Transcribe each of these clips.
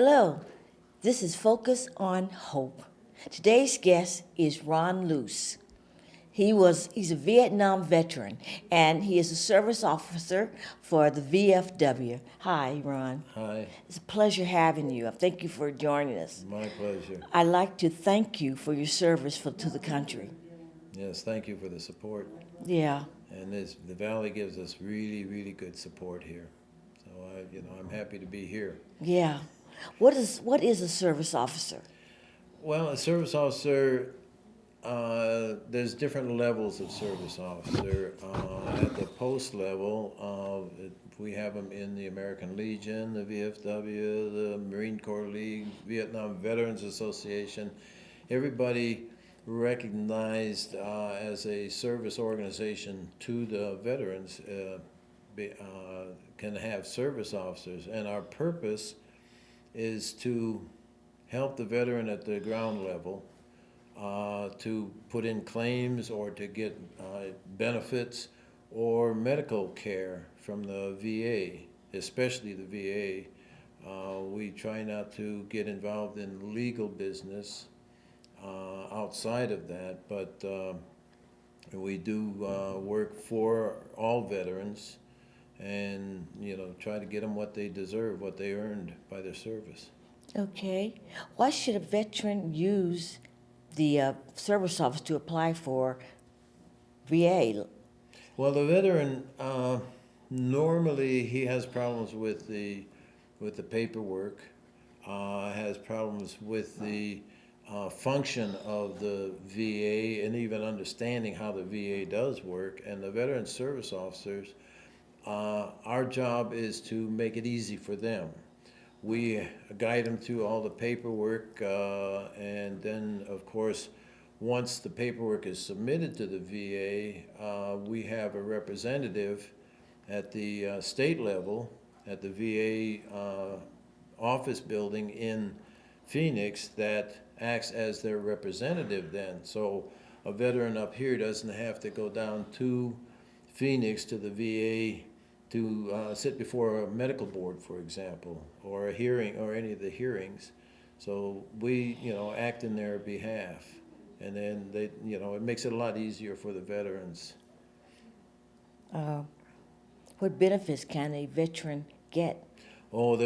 Hello, this is Focus on Hope. Today's guest is Ron Luce. He's a Vietnam veteran and he is a service officer for the VFW. Hi, Ron. Hi, It's a pleasure having you. Thank you for joining us. my pleasure. I'd like to thank you for your service to the country. Yes, thank you for the support. Yeah. And the Valley gives us really, really good support here. So I'm happy to be here. Yeah. What is a service officer? Well, a service officer, there's different levels of service officer. At the post level, we have them in the American Legion, the VFW, the Marine Corps League, Vietnam Veterans Association. Everybody recognized as a service organization to the veterans can have service officers. And our purpose is to help the veteran at the ground level to put in claims or to get benefits or medical care from the VA, especially the VA. We try not to get involved in legal business outside of that, but we do work for all veterans and try to get them what they deserve, what they earned by their service. Okay. Why should a veteran use the service office to apply for VA? Well, the veteran normally he has problems with the paperwork, has problems with the function of the VA, and even understanding how the VA does work. And the veteran service officers, our job is to make it easy for them. We guide them through all the paperwork, and then, of course, once the paperwork is submitted to the VA, we have a representative at the state level at the VA office building in Phoenix that acts as their representative then. So a veteran up here doesn't have to go down to Phoenix to the VA to sit before a medical board, for example, or a hearing, or any of the hearings. So we, act in their behalf, and then they, it makes it a lot easier for the veterans. What benefits can a veteran get? Oh,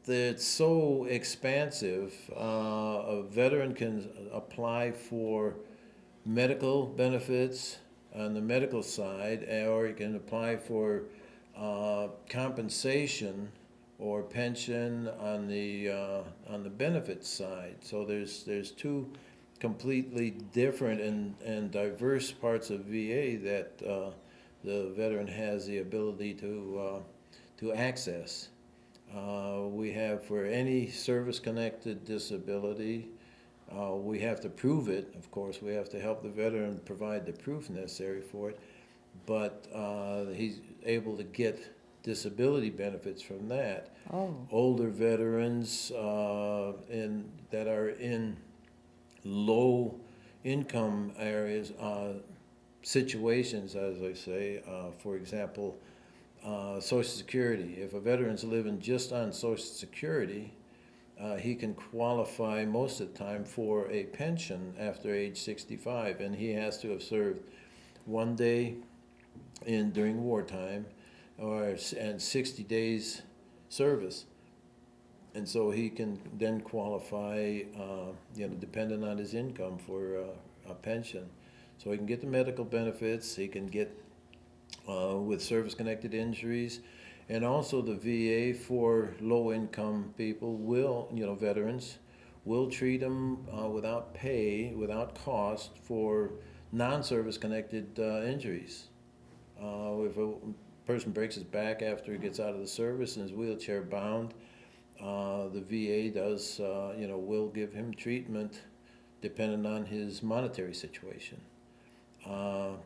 it's so expansive. A veteran can apply for medical benefits on the medical side, or you can apply for compensation or pension on the benefits side. So there's two completely different and diverse parts of VA that the veteran has the ability to access. We have for any service-connected disability, we have to prove it, of course. We have to help the veteran provide the proof necessary for it, but he's able to get disability benefits from that. Oh. Older veterans that are in low income areas, situations, as I say, for example, Social Security. If a veteran's living just on Social Security, he can qualify most of the time for a pension after age 65, and he has to have served 1 day during wartime, and 60 days service, and so he can then qualify, depending on his income, for a pension. So he can get the medical benefits. He can get with service-connected injuries. And also the VA for low-income people veterans, will treat them without pay, without cost for non-service connected injuries. If a person breaks his back after he gets out of the service and is wheelchair bound, the VA does, will give him treatment depending on his monetary situation.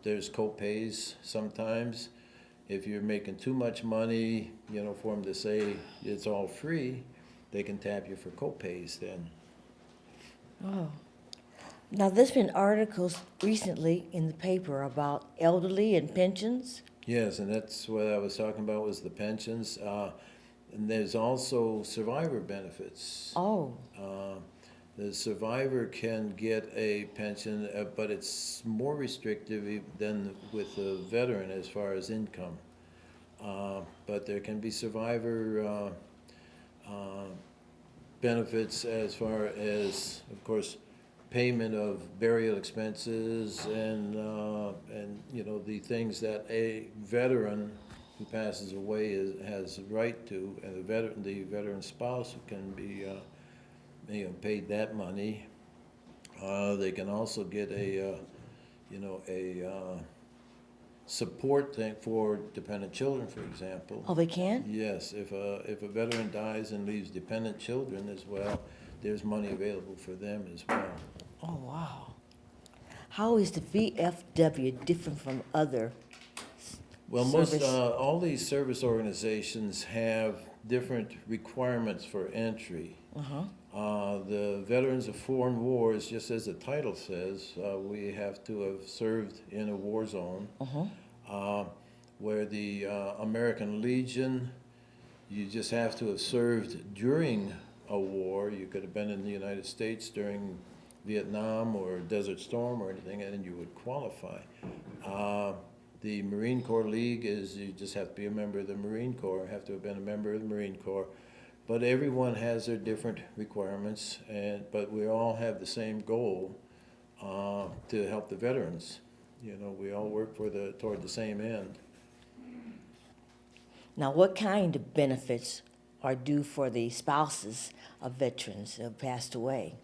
There's co-pays sometimes. If you're making too much money, for them to say it's all free, they can tap you for co-pays then. Oh. Now, there's been articles recently in the paper about elderly and pensions. Yes, and that's what I was talking about, was the pensions. And there's also survivor benefits. Oh, The survivor can get a pension, but it's more restrictive than with the veteran as far as income. But there can be survivor benefits as far as, of course, payment of burial expenses and you know, the things that a veteran who passes away has a right to, and the veteran spouse can be you know, paid that money. They can also get a you know, a support thing for dependent children, for example. oh, they can? Yes, if a veteran dies and leaves dependent children as well, there's money available for them as well. Oh, wow. How is the VFW different from other Well, service? all these service organizations have different requirements for entry. The Veterans of Foreign Wars, just as the title says, we have to have served in a war zone. Where the American Legion, you just have to have served during a war. You could have been in the United States during Vietnam or Desert Storm or anything, and you would qualify. The Marine Corps League is you just have to be a member of the Marine Corps, have to have been a member of the Marine Corps. But everyone has their different requirements, but we all have the same goal to help the veterans. You know, we all work toward the same end. Now, what kind of benefits are due for the spouses of veterans who have passed away?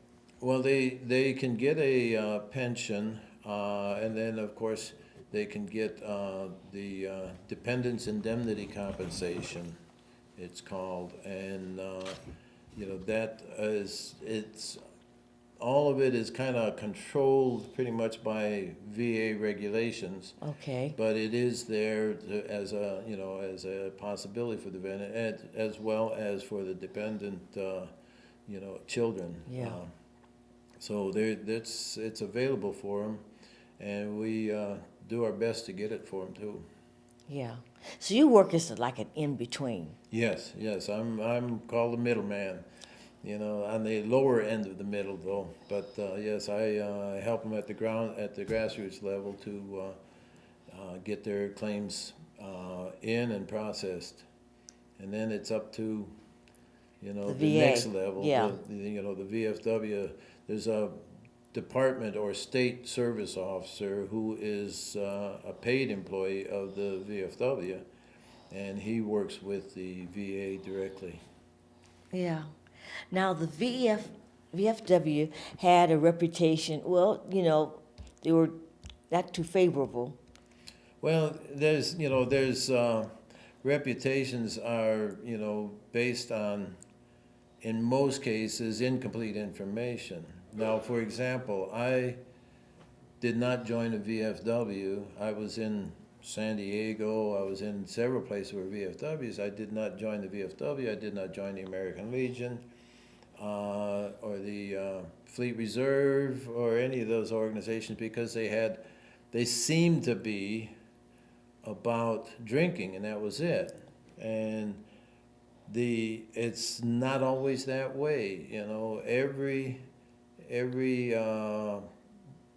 Well, they can get a pension, and then, of course, they can get the dependents indemnity compensation, it's called. And, you know, all of it is kind of controlled pretty much by VA regulations. Okay. But it is there as a, you know, as a possibility for the veteran, as well as for the dependent, you know, children. Yeah. So it's available for them, and we do our best to get it for them too. Yeah. So you work as like an in-between. Yes, I'm called the middleman. You know, on the lower end of the middle, though. But yes, I help them at the grassroots level to get their claims in and processed, and then it's up to, you know, The the VA. next level. Yeah. You know, the VFW. There's a department or state service officer who is a paid employee of the VFW, and he works with the VA directly. Yeah. Now, the VFW had a reputation, well, you know, they were not too favorable. Well, there's reputations are, you know, based on, in most cases, incomplete information. Now, for example, I did not join the VFW. I was in San Diego. I was in several places where VFWs. I did not join the VFW. I did not join the American Legion or the Fleet Reserve or any of those organizations because they seemed to be about drinking, and that was it. And it's not always that way, you know. Every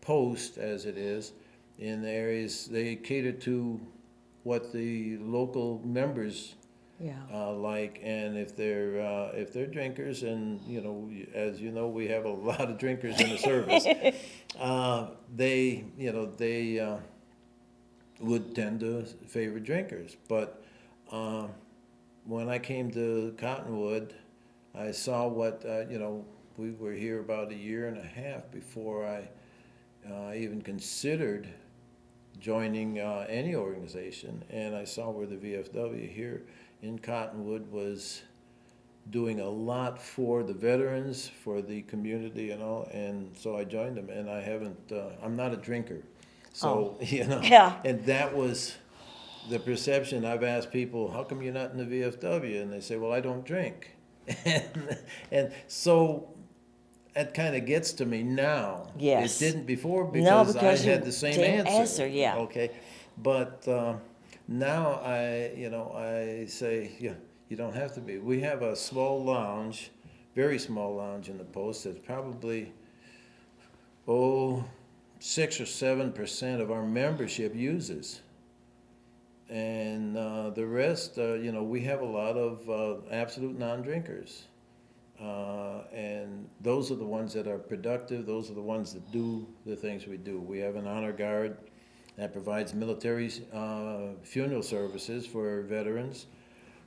post, as it is, in the areas, they cater to what the local members like, and if they're drinkers, and you know, as you know, we have a lot of drinkers in the service. They would tend to favor drinkers. But when I came to Cottonwood, I saw what we were here about a year and a half before I even considered joining any organization, and I saw where the VFW here in Cottonwood was doing a lot for the veterans, for the community and all, and so I joined them, and I'm not a drinker. So, you know, and that was the perception. I've asked people, how come you're not in the VFW? And they say, well, I don't drink. And so that kind of gets to me now. Yes. It didn't before because I you had the same answer. Yeah. Okay. But now I say, yeah, You don't have to be. We have a small lounge, very small lounge in the post that's probably, 6 or 7% of our membership uses. And the rest, we have a lot of absolute non-drinkers. And those are the ones that are productive. Those are the ones that do the things we do. We have an honor guard that provides military funeral services for veterans.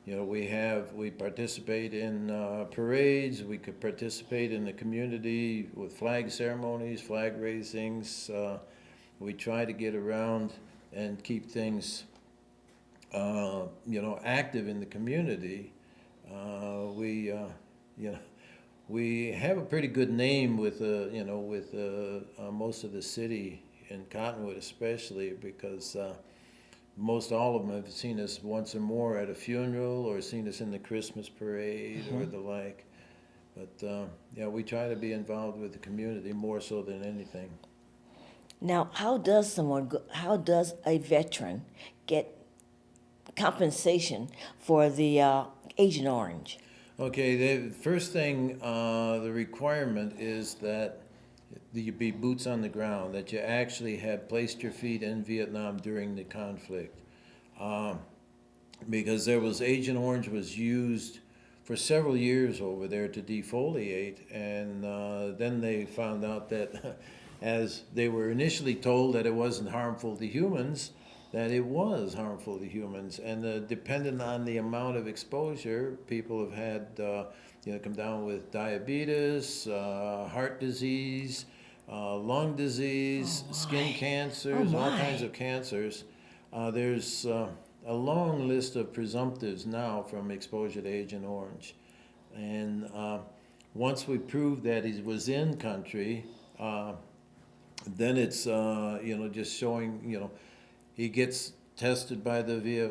We participate in parades. We could participate in the community with flag ceremonies, flag raisings. We try to get around and keep things, active in the community. We have a pretty good name with most of the city in Cottonwood, especially because most all of them have seen us once or more at a funeral or seen us in the Christmas parade or the like. But we try to be involved with the community more so than anything. Now, how does a veteran get compensation for the Agent Orange? Okay, the first thing, the requirement is that you be boots on the ground, that you actually have placed your feet in Vietnam during the conflict. Because Agent Orange was used for several years over there to defoliate, and then they found out that as they were initially told that it wasn't harmful to humans, that it was harmful to humans. And depending on the amount of exposure, people have had, come down with diabetes, heart disease, lung disease, skin cancers, all kinds of cancers. There's a long list of presumptives now from exposure to Agent Orange. And once we prove that he was in country, then it's, just showing, he gets tested by the VA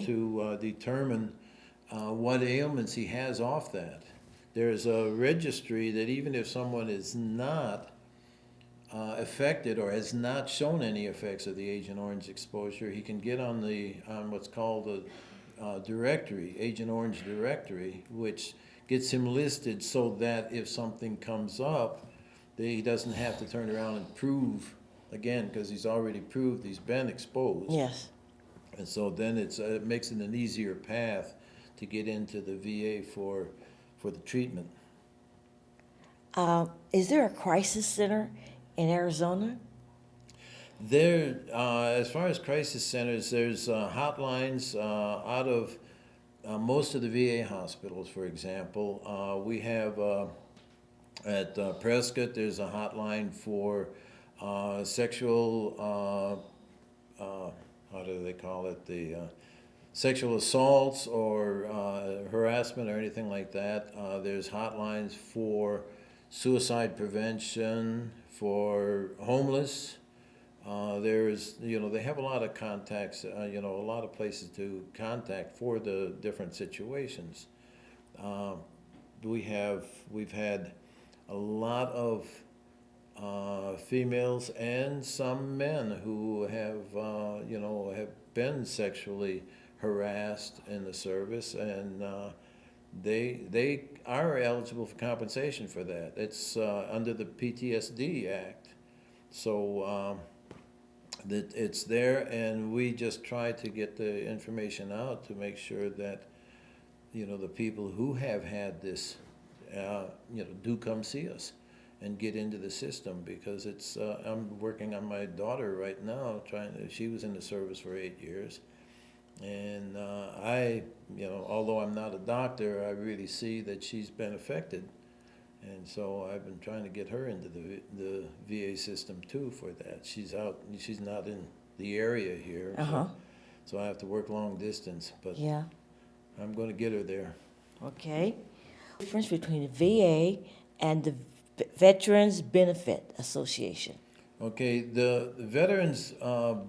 to determine what ailments he has off that. There's a registry that even if someone is not affected or has not shown any effects of the Agent Orange exposure, he can get on what's called a directory, Agent Orange directory, which gets him listed so that if something comes up, he doesn't have to turn around and prove again, because he's already proved he's been exposed. Yes. And so then it makes it an easier path to get into the VA for the treatment. Is there a crisis center in Arizona? There, as far as crisis centers, there's hotlines out of most of the VA hospitals, for example. We have at Prescott, there's a hotline for sexual, how do they call it, the sexual assaults or harassment or anything like that. There's hotlines for suicide prevention, for homeless. They have a lot of contacts, a lot of places to contact for the different situations. We've had a lot of females and some men who have been sexually harassed in the service, and they are eligible for compensation for that. It's under the PTSD Act, so that it's there, and we just try to get the information out to make sure that the people who have had this do come see us and get into the system, because it's I'm working on my daughter right now, she was in the service for 8 years, and although I'm not a doctor, I really see that she's been affected, and so I've been trying to get her into the VA system too for that. She's not in the area here, so I have to work long distance, but Yeah. I'm going to get her there. Okay. Difference between the VA and the Veterans Benefit Association. Okay, the Veterans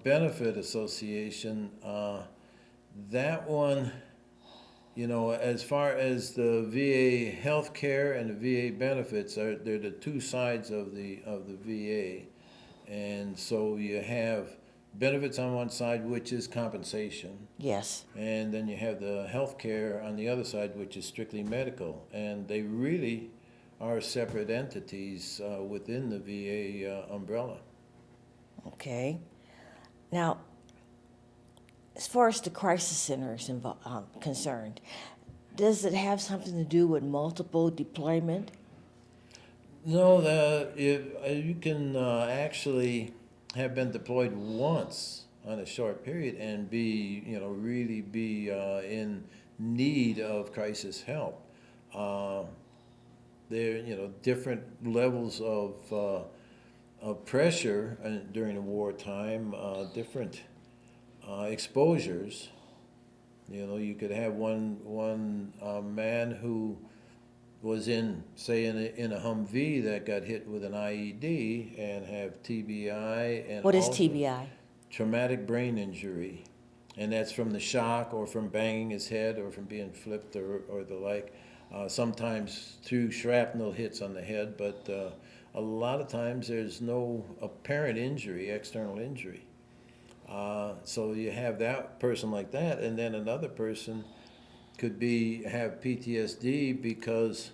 Benefit Association, that one, as far as the VA health care and the VA benefits, they're the two sides of the VA. And so you have benefits on one side, which is compensation, Yes. and then you have the health care on the other side, which is strictly medical. And they really are separate entities within the VA umbrella. Okay. Now, as far as the crisis center is concerned, does it have something to do with multiple deployment? No, you can actually have been deployed once on a short period and be, really be in need of crisis help. Uh, there, different levels of pressure during the wartime, different exposures. You could have one man who was in a Humvee that got hit with an IED and have TBI and What is also TBI? traumatic brain injury, and that's from the shock or from banging his head or from being flipped or the like. Sometimes through shrapnel hits on the head, but a lot of times there's no apparent injury, external injury. So you have that person like that, and then another person could have PTSD because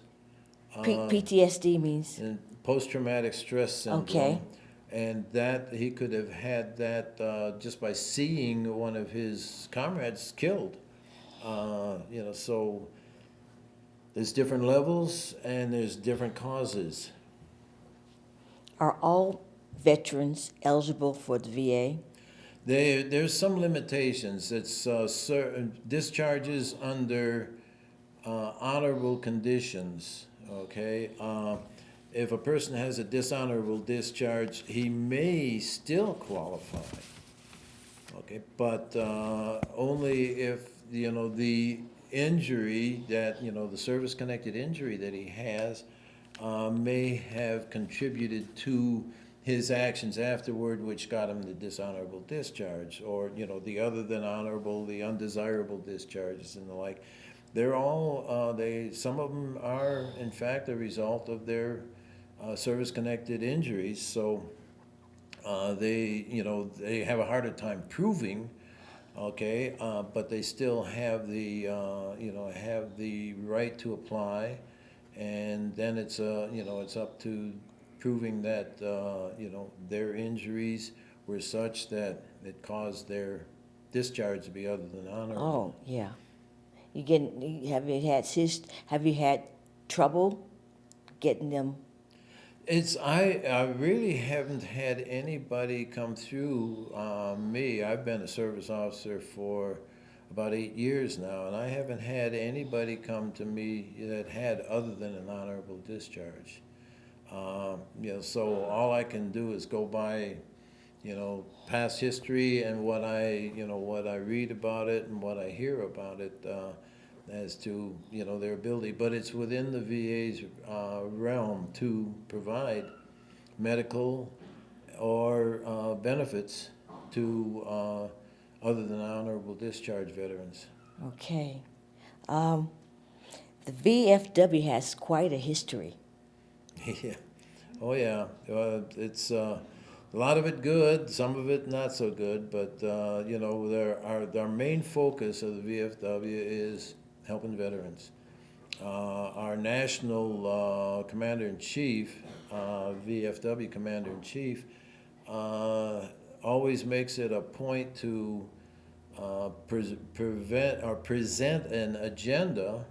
PTSD means? and post-traumatic stress syndrome. Okay. And that he could have had that just by seeing one of his comrades killed. So there's different levels and there's different causes. Are all veterans eligible for the VA? There's some limitations. It's certain discharges under honorable conditions. Okay, if a person has a dishonorable discharge, he may still qualify. Okay, but only if the injury that the service-connected injury that he has may have contributed to his actions afterward, which got him the dishonorable discharge, or the other than honorable, the undesirable discharges and the like. They're all some of them are in fact a result of their service-connected injuries. So they have a harder time proving. Okay, but they still have the have the right to apply, and then it's it's up to proving that their injuries were such that it caused their discharge to be other than honorable. Oh, yeah. Have you had trouble getting them? I really haven't had anybody come through me. I've been a service officer for about 8 years now, and I haven't had anybody come to me that had other than an honorable discharge. So all I can do is go by, past history and what I read about it and what I hear about it as to, their ability. But it's within the VA's realm to provide medical or benefits to other than honorable discharge veterans. Okay. The VFW has quite a history. Yeah. Oh, yeah. It's a lot of it good, some of it not so good, but our main focus of the VFW is helping veterans. Our national commander-in-chief, VFW commander-in-chief, always makes it a point to present an agenda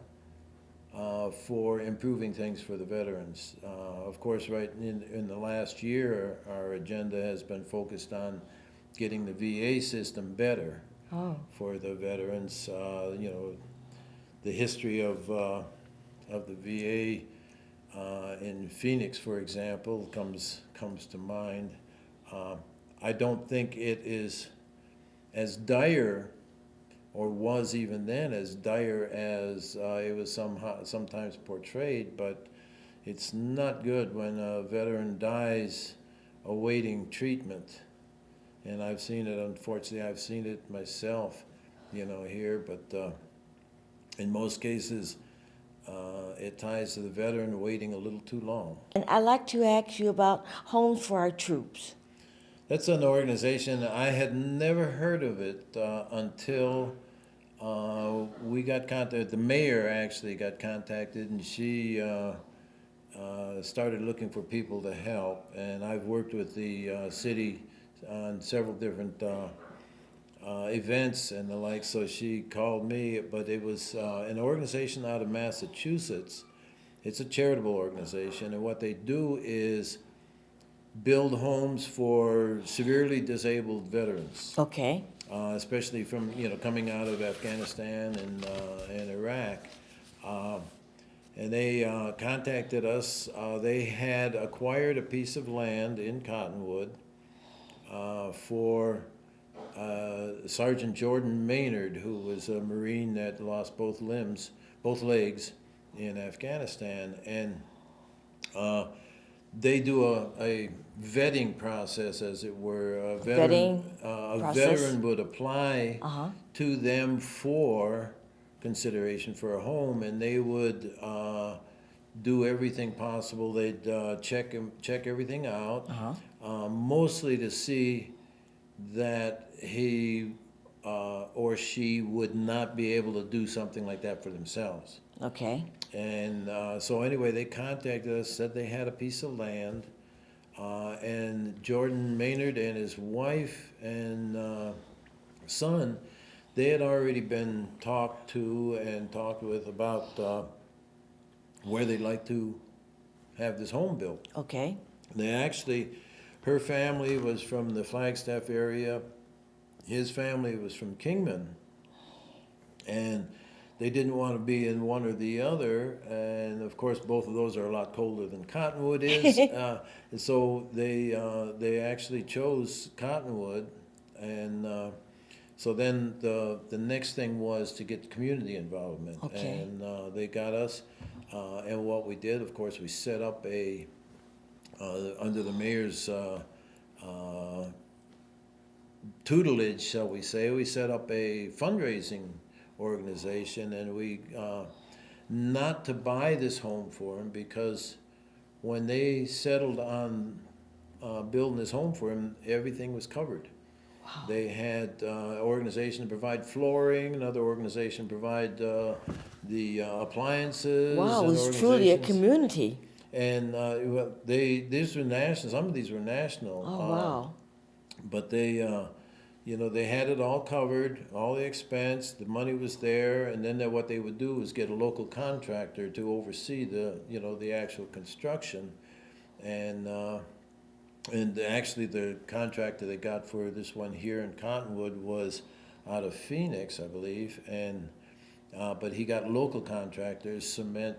for improving things for the veterans. Of course, right in the last year, our agenda has been focused on getting the VA system better for the veterans. The history of the VA in Phoenix, for example, comes to mind. I don't think it is as dire, or was even then as dire as it was sometimes portrayed, but it's not good when a veteran dies awaiting treatment. And I've seen it, unfortunately, I've seen it myself, here, but in most cases, it ties to the veteran waiting a little too long. And I'd like to ask you about Homes for Our Troops. That's an organization, I had never heard of it until we got contacted. The mayor actually got contacted, and she started looking for people to help. And I've worked with the city on several different events and the like, so she called me. But it was an organization out of Massachusetts. It's a charitable organization, and what they do is build homes for severely disabled veterans, Okay. especially from coming out of Afghanistan and Iraq. And they contacted us. They had acquired a piece of land in Cottonwood for Sergeant Jordan Maynard, who was a Marine that lost both legs in Afghanistan, and they do a vetting process, as it were. A Vetting process? veteran would apply to them for consideration for a home, and they would do everything possible. They'd check everything out, mostly to see that he or she would not be able to do something like that for themselves. Okay. And so anyway, they contacted us, said they had a piece of land, and Jordan Maynard and his wife and son, they had already been talked to and talked with about where they'd like to have this home built. Okay. They actually, her family was from the Flagstaff area, his family was from Kingman, and they didn't want to be in one or the other, and of course both of those are a lot colder than Cottonwood is. And so they actually chose Cottonwood, and so then the next thing was to get community involvement. Okay. And they got us, and what we did, of course, we set up a under the mayor's tutelage, shall we say, we set up a fundraising organization, and we not to buy this home for him, because when they settled on building this home for him, everything was covered. Wow. They had organization to provide flooring, another organization provide the appliances. Wow, it and was truly a organizations. community. And these were national. Some of these were national. Oh, wow. But they they had it all covered, all the expense. The money was there, and then what they would do is get a local contractor to oversee the actual construction, and actually the contractor they got for this one here in Cottonwood was out of Phoenix, I believe, and. But he got local contractors, cement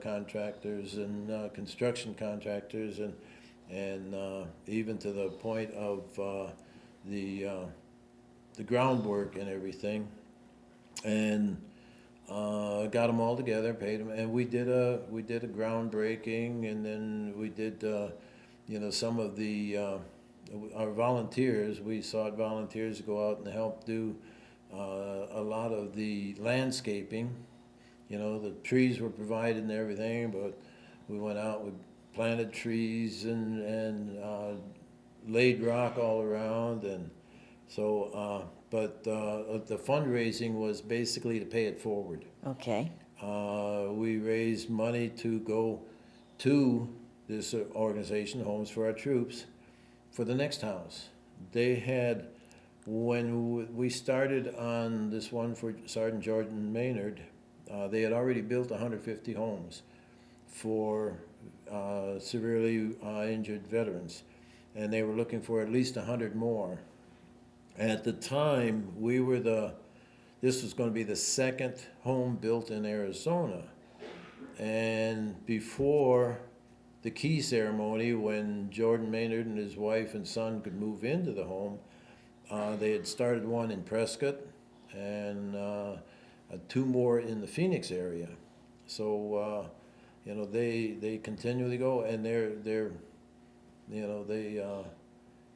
contractors, and construction contractors, and even to the point of the groundwork and everything, and got them all together, paid them, and we did a groundbreaking, and then we did some of the our volunteers. We sought volunteers to go out and help do. A lot of the landscaping, the trees were provided and everything, but we went out, we planted trees and laid rock all around, and so, but the fundraising was basically to pay it forward. Okay. We raised money to go to this organization, Homes for Our Troops, for the next house. They had. When we started on this one for Sergeant Jordan Maynard, they had already built 150 homes for severely injured veterans, and they were looking for at least 100 more. At the time, this was going to be the second home built in Arizona, and before the key ceremony, when Jordan Maynard and his wife and son could move into the home, they had started one in Prescott and 2 more in the Phoenix area. So they continually go, and they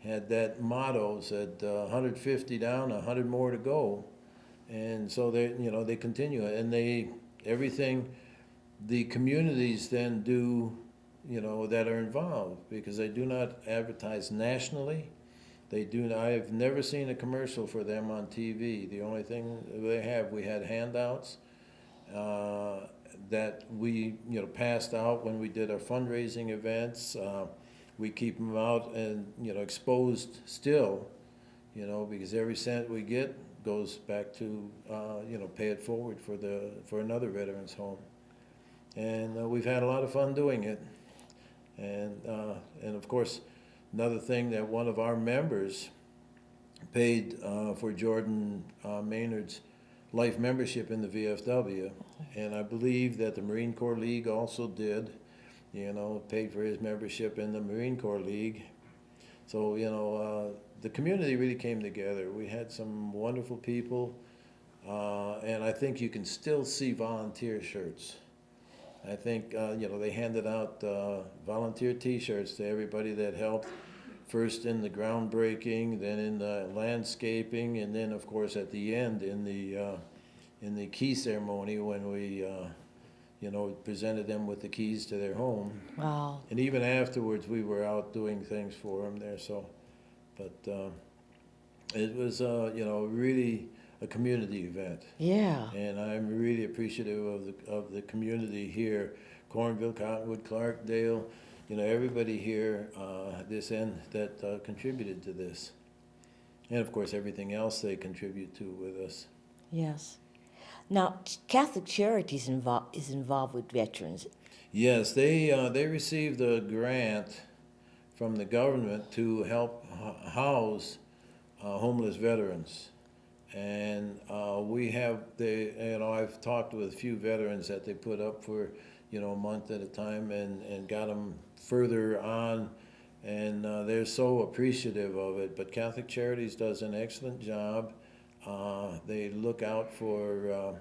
had that motto, said 150 down, 100 more to go, and so they continue, and everything the communities then do that are involved, because they do not advertise nationally. They do. I've never seen a commercial for them on TV. The only thing we had handouts that we passed out when we did our fundraising events. We keep them out and exposed still, because every cent we get goes back to pay it forward for another veterans home, and we've had a lot of fun doing it, and of course. Another thing that one of our members paid for Jordan Maynard's life membership in the VFW, and I believe that the Marine Corps League also did, paid for his membership in the Marine Corps League. So, the community really came together. We had some wonderful people, and I think you can still see volunteer shirts. I think, they handed out volunteer T-shirts to everybody that helped, first in the groundbreaking, then in the landscaping, and then, of course, at the end in the key ceremony when we, presented them with the keys to their home. Wow. And even afterwards, we were out doing things for them there. So, but it was, really a community event. Yeah. And I'm really appreciative of the community here, Cornville, Cottonwood, Clarkdale, everybody here, this end that contributed to this. And of course, everything else they contribute to with us. Yes. Now, Catholic Charities is involved with veterans. Yes, they received a grant from the government to help house homeless veterans. And I've talked with a few veterans that they put up for, a month at a time and got them further on. And they're so appreciative of it. But Catholic Charities does an excellent job. They look out for,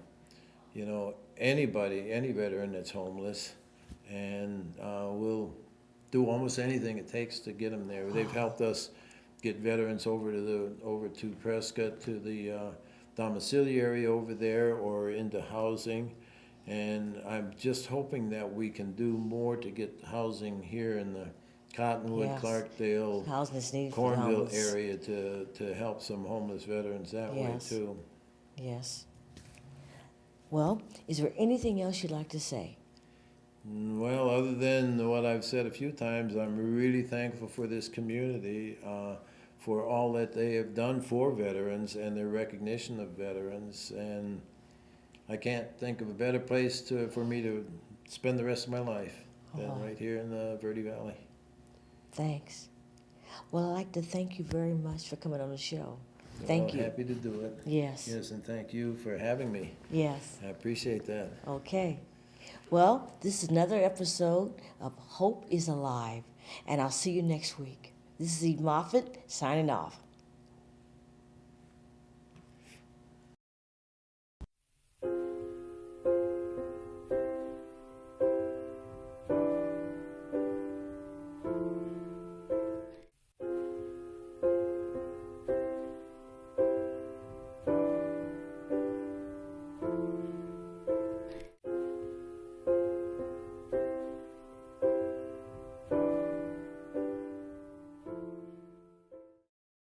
anybody, any veteran that's homeless. And we'll do almost anything it takes to get them there. They've helped us get veterans over to Prescott, to the domiciliary over there, or into housing. And I'm just hoping that we can do more to get housing here in the Cottonwood, Yes. Clarkdale, Housing is needed for Cornville homeless. area to help some homeless veterans that way Yes. too. Yes. Well, is there anything else you'd like to say? Well, other than what I've said a few times, I'm really thankful for this community, for all that they have done for veterans and their recognition of veterans. And I can't think of a better place for me to spend the rest of my life than right here in the Verde Valley. Thanks. Well, I'd like to thank you very much for coming on the show. Thank you. Happy to do it. Yes. Yes, and thank you for having me. Yes. I appreciate that. Okay. Well, this is another episode of Hope is Alive, and I'll see you next week. This is Eve Moffett signing off.